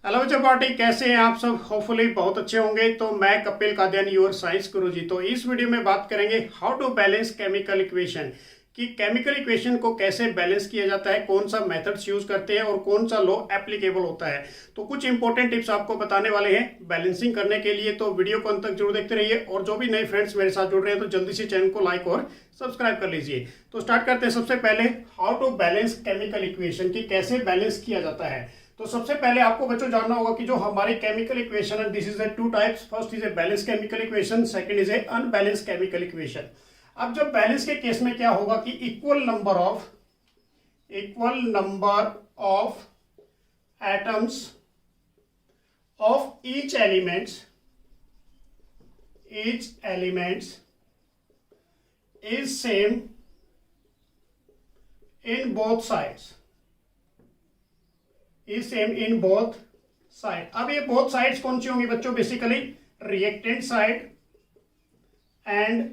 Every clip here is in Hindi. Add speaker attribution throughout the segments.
Speaker 1: हेलो बच्चों पार्टी, कैसे हैं आप सब? होपफुली बहुत अच्छे होंगे। तो मैं कपिल कादियान, योर साइंस गुरुजी। तो इस वीडियो में बात करेंगे how to balance chemical equation, कि केमिकल इक्वेशन को कैसे बैलेंस किया जाता है, कौन सा मेथड्स यूज करते हैं और कौन सा लॉ एप्लीकेबल होता है। तो कुछ इंपॉर्टेंट टिप्स आपको बताने वाले हैं बैलेंसिंग करने के लिए। तो वीडियो को अंत तक जरूर देखते रहिए, और जो भी नए फ्रेंड्स मेरे साथ जुड़ रहे हैं तो जल्दी से चैनल को लाइक और सब्सक्राइब कर लीजिए। तो स्टार्ट करते हैं। सबसे पहले how to balance chemical equation, की कैसे बैलेंस किया जाता है। तो सबसे पहले आपको बच्चों जानना होगा कि जो हमारी केमिकल इक्वेशन है, this is a two types. First is a balance chemical equation, second is a unbalance chemical equation. अब जब बैलेंस के केस में क्या होगा कि equal number of atoms of each elements is same in both sides, is same in both side. अब ये बोथ साइड्स कौन सी होंगी बच्चों? Basically reactant side and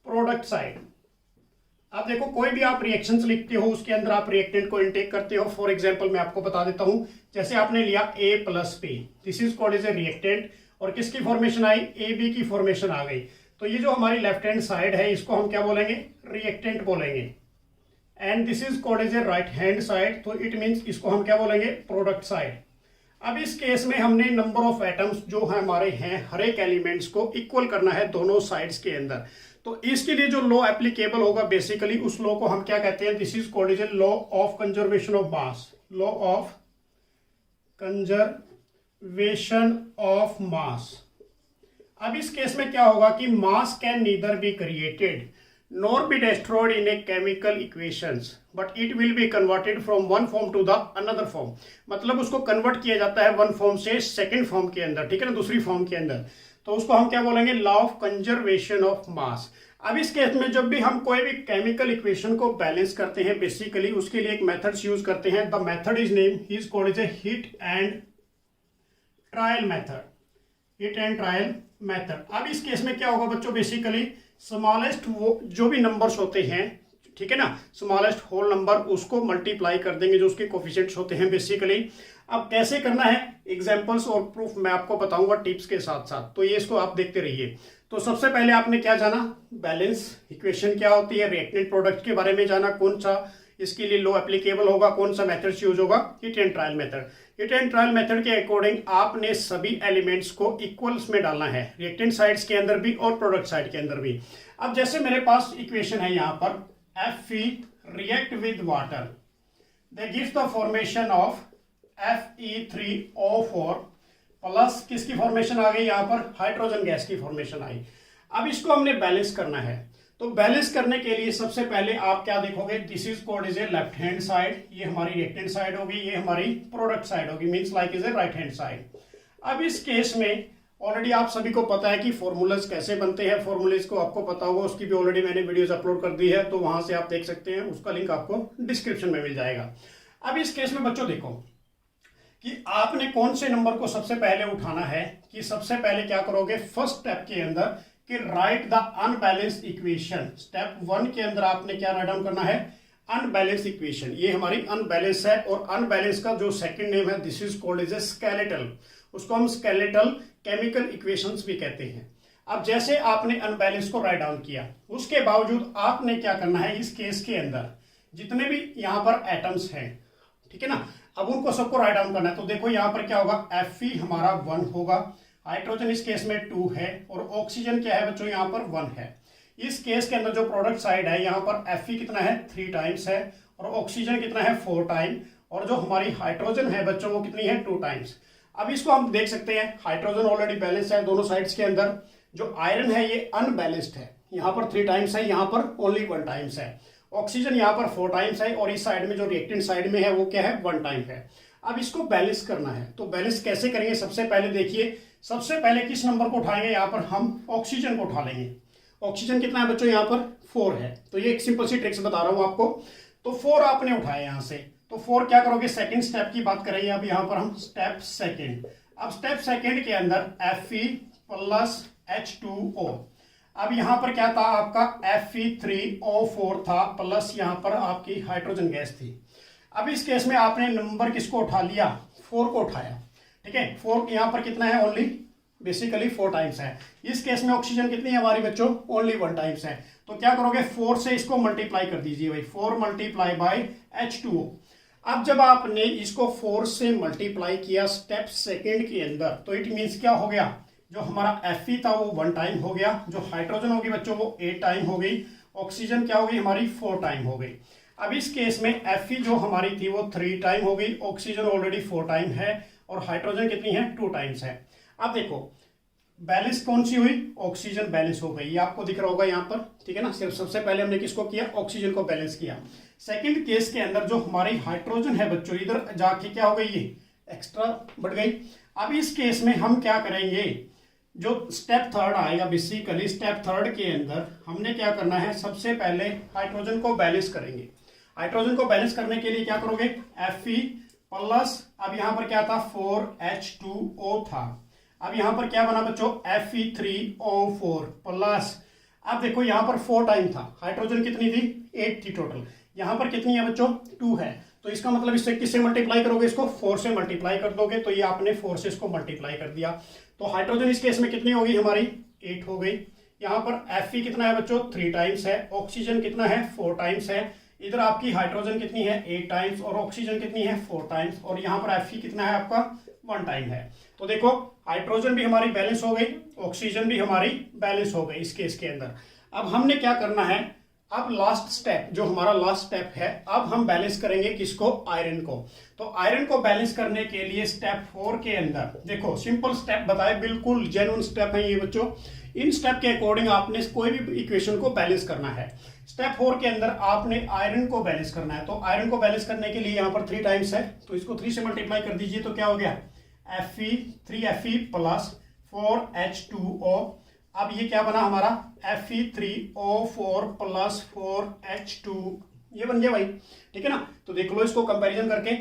Speaker 1: product side. अब देखो, कोई भी आप रिएक्शंस लिखते हो उसके अंदर आप रिएक्टेंट को इनटेक करते हो। फॉर एग्जांपल मैं आपको बता देता हूं, जैसे आपने लिया A + P, this is called as a reactant, और किसकी फॉर्मेशन आई? AB की फॉर्मेशन आ गई। तो ये जो हमारी लेफ्ट हैंड साइड है इसको हम क्या बोलेंगे? रिएक्टेंट बोलेंगे। And this is called as a right hand side, तो इट मीन्स इसको हम क्या बोलेंगे? Product side. अब इस केस में हमने नंबर ऑफ एटम्स जो है हमारे हैं हर एक एलिमेंट्स को इक्वल करना है दोनों साइड्स के अंदर। तो इसके लिए जो लॉ एप्लीकेबल होगा, बेसिकली उस लॉ को हम क्या कहते हैं? This is called as a law of conservation of mass, law of conservation of mass. अब इस केस में क्या होगा कि mass can neither be created nor be destroyed in a chemical equations but it will be converted from one form to the another form। मतलब उसको कन्वर्ट किया जाता है वन फॉर्म से सेकंड फॉर्म के अंदर, ठीक है ना, दूसरी फॉर्म के अंदर। तो उसको हम क्या बोलेंगे? Law of conservation of mass. अब इस केस में जब भी हम कोई भी केमिकल इक्वेशन को बैलेंस करते हैं, बेसिकली उसके लिए एक मेथड्स यूज करते हैं। The method is name is called as a hit and trial method, hit and trial method. अब इस केस में क्या होगा बच्चों? बेसिकली स्मॉलेस्ट वो जो भी नंबर्स होते हैं, ठीक है ना, स्मॉलेस्ट होल नंबर, उसको मल्टीप्लाई कर देंगे जो उसके कोफिशिएंट्स होते हैं बेसिकली। अब कैसे करना है, एग्जांपल्स और प्रूफ मैं आपको बताऊंगा टिप्स के साथ साथ, तो ये इसको आप देखते रहिए। तो सबसे पहले आपने क्या जाना? बैलेंस इक्वेशन क्या होती है, रिएक्टेंट प्रोडक्ट के बारे में जाना, कौन सा इसके लिए लॉ एप्लीकेबल होगा, कौन सा मेथड यूज होगा? Hit and trial method. Hit and trial method के अकॉर्डिंग आपने सभी एलिमेंट्स को इक्वल्स में डालना है, रिएक्टेंट साइड्स के अंदर भी और प्रोडक्ट साइड के अंदर भी। अब जैसे मेरे पास इक्वेशन है यहाँ पर, Fe react with water, they gives the formation of Fe3O4 plus किसकी फॉर्मेशन आ गई यहाँ पर? हाइड्रोजन गैस की फॉर्मेशन आई। अब इसको हमने बैलेंस करना है। तो बैलेंस करने के लिए सबसे पहले आप क्या देखोगे? This is called is a left hand side, ये हमारी रिएक्टेंट साइड होगी, ये हमारी प्रोडक्ट साइड होगी, means like is a right hand side. अब इस केस में ऑलरेडी आप सभी को पता है कि फॉर्मूलाज कैसे बनते हैं, फॉर्मूलेज को आपको पता होगा, उसकी भी ऑलरेडी मैंने वीडियोस अपलोड कर दी है, तो वहां से आप देख सकते हैं, उसका लिंक आपको डिस्क्रिप्शन में मिल जाएगा। अब इस केस में बच्चों देखो कि आपने कौन से नंबर को सबसे पहले उठाना है, कि सबसे पहले क्या करोगे फर्स्ट स्टेप के अंदर कि right the unbalanced equation. Step 1 के अंदर आपने क्या राइट डाउन करना है? Unbalanced equation. ये हमारी अनबैलेंस है, और अनबैलेंस का जो सेकंड नेम है this is called is a skeletal, उसको हम स्केलेटल केमिकल इक्वेशंस भी कहते हैं। अब जैसे आपने अनबैलेंस को राइट डाउन किया, उसके बावजूद आपने क्या करना है? इस केस के अंदर जितने भी यहाँ पर एटम्स हैं, ठीक है ना, अब उनको सबको राइट डाउन करना है। तो देखो यहाँ पर क्या होगा? Fe हमारा 1 होगा, हाइड्रोजन इस केस में 2 है, और ऑक्सीजन क्या है बच्चों? यहाँ पर 1 है। इस केस के अंदर जो प्रोडक्ट साइड है यहाँ पर Fe कितना है? 3 टाइम्स है, और ऑक्सीजन कितना है? 4 टाइम, और जो हमारी हाइड्रोजन है बच्चों वो कितनी है? 2 टाइम्स। अब इसको हम देख सकते हैं, हाइड्रोजन ऑलरेडी बैलेंस है दोनों साइड्स के अंदर, जो आयरन है ये अनबैलेंस्ड है, यहाँ पर 3 टाइम्स है, यहाँ पर ओनली 1 टाइम्स है। ऑक्सीजन यहाँ पर 4 टाइम्स है, और इस साइड में जो रिएक्टेंट साइड में है वो क्या है? 1 टाइम है। अब इसको बैलेंस करना है, तो बैलेंस कैसे करेंगे? सबसे पहले देखिए, सबसे पहले किस नंबर को उठाएंगे? यहाँ पर हम ऑक्सीजन को उठा लेंगे। ऑक्सीजन कितना है बच्चों? यहाँ पर 4 है। तो ये एक सिंपल सी ट्रिक्स बता रहा हूँ आपको। तो 4 आपने उठाया यहाँ से, तो 4 क्या करोगे? सेकंड स्टेप की बात करेंगे अब यहाँ पर हम, स्टेप सेकंड। अब स्टेप सेकंड के अंदर Fe प्लस H2O। अब यहां पर क्या था आपका? Fe3O4 था, प्लस यहां पर आपकी हाइड्रोजन गैस थी। अब इस केस में आपने नंबर किसको उठा लिया? 4 को उठाया। ठीक है। 4 यहाँ पर कितना है, ओनली बेसिकली 4 टाइम्स है। इस केस में ऑक्सीजन कितनी है हमारी बच्चों, ओनली 1 टाइम्स है। तो क्या करोगे, 4 से इसको मल्टीप्लाई कर दीजिए भाई, 4 मल्टीप्लाई बाई H2O। अब जब आपने इसको 4 से मल्टीप्लाई किया स्टेप सेकेंड के अंदर, तो इट मीन्स क्या हो गया, जो हमारा Fe था वो 1 टाइम हो गया, जो हाइड्रोजन होगी बच्चों वो 8 टाइम हो गई, ऑक्सीजन क्या हो गई हमारी 4 टाइम हो गई। अब इस केस में Fe जो हमारी थी वो 3 टाइम हो गई, ऑक्सीजन ऑलरेडी 4 टाइम है, और हाइड्रोजन कितनी है, 2 टाइम्स है। अब देखो बैलेंस कौन सी हुई, ऑक्सीजन बैलेंस हो गई, ये आपको दिख रहा होगा यहाँ पर, ठीक है ना। सिर्फ सबसे पहले हमने किसको किया, ऑक्सीजन को बैलेंस किया। सेकंड केस के अंदर जो हमारी हाइड्रोजन है बच्चों, इधर जाके क्या हो गई, ये एक्स्ट्रा बढ़ गई। अब इस केस में हम क्या करेंगे, जो स्टेप थर्ड आएगा, बेसिकली स्टेप थर्ड के अंदर हमने क्या करना है, सबसे पहले हाइड्रोजन को बैलेंस करेंगे। हाइड्रोजन को बैलेंस करने के लिए क्या करोगे, Fe प्लस, अब यहां पर क्या था 4H2O था, अब यहां पर क्या बना बच्चों, Fe3O4 प्लस, अब देखो यहां पर 4 टाइम था, हाइड्रोजन कितनी थी, 8 थी टोटल, यहां पर कितनी है बच्चों, 2 है। तो इसका मतलब इससे किससे मल्टीप्लाई करोगे, इसको 4 से मल्टीप्लाई कर दोगे, तो ये आपने 4 से इसको मल्टीप्लाई कर दिया। तो हाइड्रोजन इस केस में कितनी होगी हमारी, 8 हो गई। यहाँ पर Fe कितना है बच्चों, 3 टाइम्स है, ऑक्सीजन कितना है, 4 टाइम्स है, इधर आपकी हाइड्रोजन कितनी है, 8 टाइम्स, और ऑक्सीजन कितनी है, 4 टाइम्स, और यहाँ पर Fe कितना है आपका, 1 टाइम है। तो देखो हाइड्रोजन भी हमारी बैलेंस हो गई, ऑक्सीजन भी हमारी बैलेंस हो गई इस केस के अंदर। अब हमने क्या करना है, अब लास्ट स्टेप, जो हमारा लास्ट स्टेप है, अब हम बैलेंस करेंगे किसको, आयरन को। तो आयरन को बैलेंस करने के लिए स्टेप 4 के अंदर देखो सिंपल स्टेप बताए, बिल्कुल जेन्युइन स्टेप है ये बच्चों। इन स्टेप के अकॉर्डिंग आपने कोई भी इक्वेशन को बैलेंस करना है। स्टेप 4 के अंदर आपने आयरन को बैलेंस करना है। तो आयरन को बैलेंस करने के लिए यहाँ पर 3 टाइम्स है, तो इसको 3 से मल्टीप्लाई कर दीजिए, तो क्या हो गया, Fe3Fe प्लस 4H2O। अब ये क्या बना हमारा, Fe3O4 प्लस 4H2, ये बन गया भाई, ठीक है ना। तो देख लो इसको कंपैरिजन करके,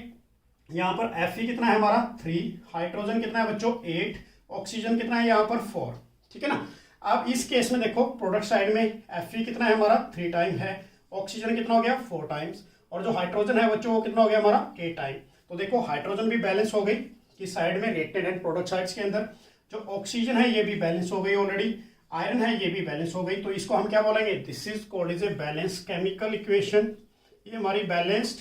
Speaker 1: यहाँ पर Fe कितना है हमारा 3, हाइड्रोजन कितना है बच्चों 8, ऑक्सीजन कितना है यहाँ पर 4, ठीक है ना। अब इस केस में देखो प्रोडक्ट साइड में Fe कितना है हमारा 3 टाइम है, ऑक्सीजन कितना हो गया 4 टाइम्स, और जो हाइड्रोजन है बच्चों वो कितना हो गया हमारा 8 टाइम। तो देखो हाइड्रोजन भी बैलेंस हो गई किस साइड में, रिएक्टेंट एंड प्रोडक्ट साइड्स के अंदर। जो ऑक्सीजन है ये भी बैलेंस हो गई ऑलरेडी, आयरन है ये भी बैलेंस हो गई। तो इसको हम क्या बोलेंगे, this is called is a balance chemical equation. ये हमारी बैलेंस्ड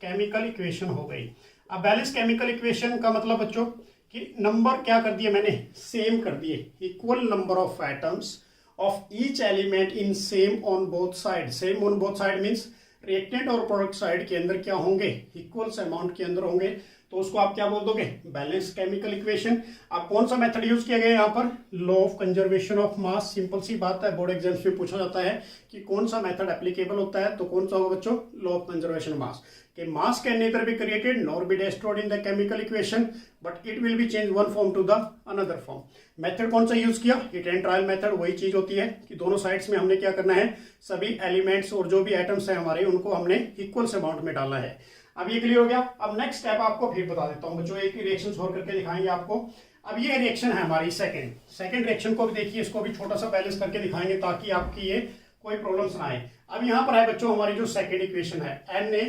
Speaker 1: केमिकल इक्वेशन हो गई। अब बैलेंस केमिकल इक्वेशन का मतलब बच्चों कि नंबर क्या कर दिए मैंने, सेम कर दिए, equal number of atoms of each element in same on both side. Same on both side means reactant और प्रोडक्ट साइड के अंदर क्या होंगे, इक्वल्स अमाउंट के अंदर होंगे। तो उसको आप क्या बोल दोगे, बैलेंस केमिकल इक्वेशन। अब कौन सा मेथड यूज किया गया यहाँ पर, law of conservation of mass. Simple सी बात है, बोर्ड एग्जाम्स में पूछा जाता है कि कौन सा मेथड एप्लीकेबल होता है, तो कौन सा होगा बच्चों, लॉ ऑफ कंजर्वेशन मास। कि mass can neither be created nor be destroyed in the chemical equation, but it will be change one form to the another form. Method कौन सा यूज किया, हिट एंड ट्रायल मेथड। वही चीज होती है कि दोनों साइड्स में हमने क्या करना है, सभी एलिमेंट्स और जो भी एटम्स है हमारे उनको हमने इक्वल अमाउंट में डालना है। अब ये क्लियर हो गया। अब नेक्स्ट स्टेप आपको फिर बता देता हूं बच्चों, एक रिएक्शन और करके दिखाएंगे आपको। अब ये रिएक्शन है हमारी सेकंड रिएक्शन को भी देखिए, इसको भी छोटा सा बैलेंस करके दिखाएंगे ताकि आपकी ये कोई प्रॉब्लम्स ना आए। अब यहाँ पर है बच्चों हमारी जो सेकंड इक्वेशन है, Na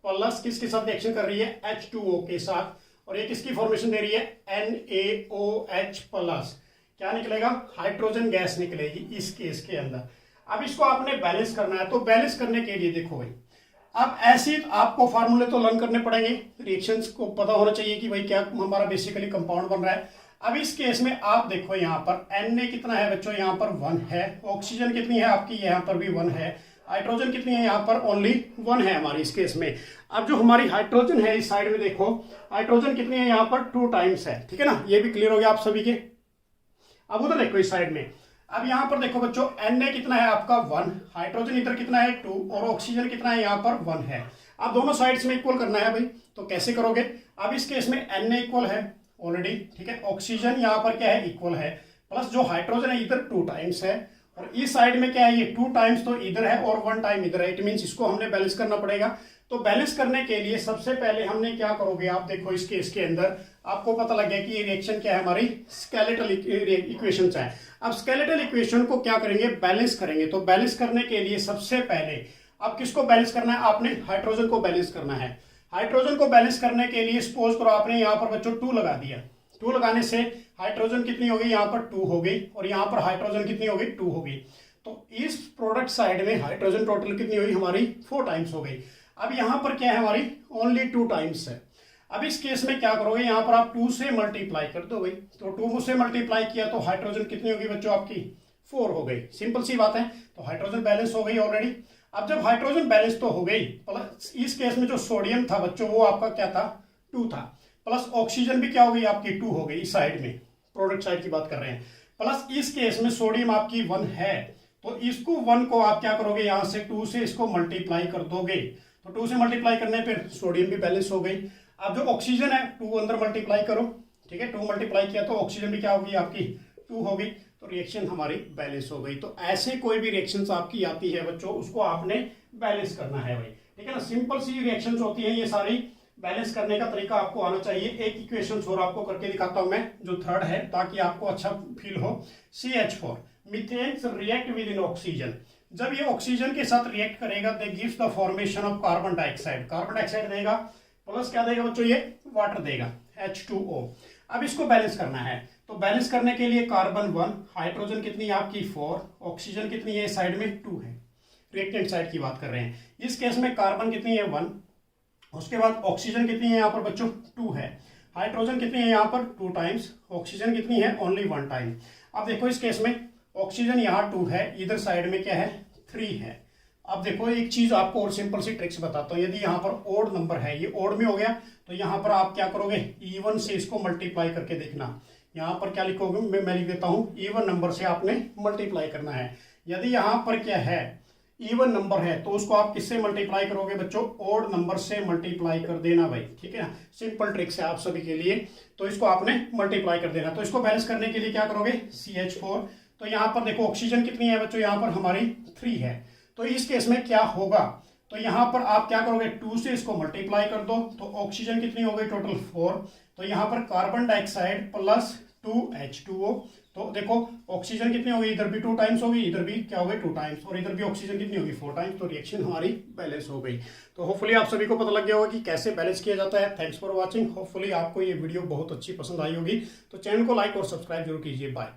Speaker 1: प्लस किसके साथ रिएक्शन कर रही है, H2O के साथ, और ये किसकी फॉर्मेशन दे रही है, NaOH प्लस। क्या निकलेगा, हाइड्रोजन गैस निकलेगी इस केस के अंदर। अब इसको आपने बैलेंस करना है। तो बैलेंस करने के लिए देखो भाई, अब ऐसे आपको फार्मूले तो लर्न करने पड़ेंगे, रिएक्शंस को पता होना चाहिए कि भाई क्या हमारा बेसिकली कंपाउंड बन रहा है। अब इस केस में आप देखो यहाँ पर Na कितना है बच्चों, यहाँ पर 1 है, ऑक्सीजन कितनी है आपकी, यहाँ पर भी 1 है, हाइड्रोजन कितनी है यहाँ पर, ओनली 1 है हमारी इस केस में। अब जो हमारी हाइड्रोजन है इस साइड में देखो, हाइड्रोजन कितनी है यहाँ पर 2 टाइम्स है, ठीक है ना। ये भी क्लियर हो गया आप सभी के। अब उधर देखो इस साइड में, अब यहाँ पर देखो बच्चों Na कितना है आपका 1, हाइड्रोजन इधर कितना है 2, और ऑक्सीजन कितना है यहाँ पर 1 है। अब दोनों साइड्स में इक्वल करना है भाई, तो कैसे करोगे। अब इस केस में Na इक्वल है ऑलरेडी, ठीक है, ऑक्सीजन यहाँ पर क्या है इक्वल है, प्लस जो हाइड्रोजन है इधर 2 टाइम्स है, और इस साइड में क्या है ये 2 टाइम्स तो इधर है और 1 टाइम इधर है। इट मीन्स इसको हमने बैलेंस करना पड़ेगा। तो बैलेंस करने के लिए सबसे पहले हमने क्या करोगे, आप देखो इस केस के अंदर आपको पता लग गया कि ये रिएक्शन क्या है, हमारी स्केलेटल इक्वेशन है। अब स्केलेटल इक्वेशन को क्या करेंगे, बैलेंस करेंगे। तो बैलेंस करने के लिए सबसे पहले अब किसको बैलेंस करना है, आपने हाइड्रोजन को बैलेंस करना है। हाइड्रोजन को बैलेंस करने के लिए सपोज करो आपने यहाँ पर बच्चों 2 लगा दिया। 2 लगाने से हाइड्रोजन कितनी हो गई, यहाँ पर 2 हो गई और यहाँ पर हाइड्रोजन कितनी हो गई, 2 हो गई। तो इस प्रोडक्ट साइड में हाइड्रोजन टोटल कितनी हुई हमारी 4 टाइम्स हो गई। अब यहाँ पर क्या है हमारी ओनली 2 टाइम्स है। अब इस केस में क्या करोगे, यहाँ पर आप 2 से मल्टीप्लाई कर दो भाई। तो 2 से मल्टीप्लाई किया तो हाइड्रोजन कितनी होगी बच्चों आपकी 4 हो गई। सिंपल सी बात है। तो हाइड्रोजन बैलेंस हो गई ऑलरेडी। अब जब हाइड्रोजन बैलेंस तो हो गई, प्लस इस केस में जो सोडियम था बच्चों वो आपका क्या था 2 था, प्लस ऑक्सीजन भी क्या हो गई आपकी 2 हो गई। इस साइड में प्रोडक्ट साइड की बात कर रहे हैं। प्लस इस केस में सोडियम आपकी 1 है, तो इसको 1 को आप क्या करोगे यहां से 2 से इसको मल्टीप्लाई कर दोगे। तो 2 से मल्टीप्लाई करने पर सोडियम भी बैलेंस हो गई। अब जो ऑक्सीजन है 2 अंदर मल्टीप्लाई करो, ठीक है, 2 मल्टीप्लाई किया तो ऑक्सीजन भी क्या होगी आपकी 2 हो गई। तो रिएक्शन हमारी बैलेंस हो गई। तो ऐसे कोई भी रिएक्शंस आपकी आती है बच्चों उसको आपने बैलेंस करना है भाई, ठीक है ना। सिंपल सी रिएक्शंस होती है ये सारी, बैलेंस करने का तरीका आपको आना चाहिए। एक इक्वेशन और आपको करके दिखाता हूं मैं, जो थर्ड है, ताकि आपको अच्छा फील हो। CH4 methanes react with in oxygen. जब ये ऑक्सीजन के साथ रिएक्ट करेगा they gives the formation of carbon dioxide. Carbon dioxide देगा प्लस क्या देगा बच्चों ये वाटर देगा H2O। अब इसको बैलेंस करना है। तो बैलेंस करने के लिए कार्बन 1, हाइड्रोजन कितनी है आपकी 4, ऑक्सीजन कितनी है साइड में 2 है। रिएक्टेंट साइड की बात कर रहे हैं। इस केस में कार्बन कितनी है 1, उसके बाद ऑक्सीजन कितनी है यहाँ पर बच्चों 2 है, हाइड्रोजन कितनी है यहाँ पर 2 टाइम्स, ऑक्सीजन कितनी है ओनली 1 टाइम। अब देखो इस केस में ऑक्सीजन यहाँ 2 है, इधर साइड में क्या है 3 है। अब देखो एक चीज आपको और सिंपल सी ट्रिक्स बताता हूँ। यदि यहाँ पर ओड नंबर है, ये ओड में हो गया, तो यहाँ पर आप क्या करोगे इवन से इसको मल्टीप्लाई करके देखना। यहाँ पर क्या लिखोगे, मैं लिख देता हूँ इवन नंबर से आपने मल्टीप्लाई करना है। यदि यहाँ पर क्या है इवन नंबर है तो उसको आप किससे मल्टीप्लाई करोगे बच्चों, ओड नंबर से मल्टीप्लाई कर देना भाई, ठीक है ना। सिंपल ट्रिक्स है आप सभी के लिए, तो इसको आपने मल्टीप्लाई कर देना। तो इसको बैलेंस करने के लिए क्या करोगे CH4। तो यहाँ पर देखो ऑक्सीजन कितनी है बच्चों, यहाँ पर हमारी 3 है। तो इस केस में क्या होगा, तो यहाँ पर आप क्या करोगे 2 से इसको मल्टीप्लाई कर दो, तो ऑक्सीजन कितनी हो गई टोटल 4। तो यहाँ पर कार्बन डाइऑक्साइड प्लस 2H2O। तो देखो ऑक्सीजन कितनी होगी, इधर भी 2 टाइम्स होगी, इधर भी क्या हो गई 2 टाइम्स, और इधर भी ऑक्सीजन कितनी होगी 4 टाइम्स। तो रिएक्शन हमारी बैलेंस हो गई। तो होपफुली आप सभी को पता लग गया होगा कि कैसे बैलेंस किया जाता है। Thanks for watching. होपफुली आपको ये वीडियो बहुत अच्छी पसंद आई होगी। तो चैनल को लाइक और सब्सक्राइब जरूर कीजिए। बाय।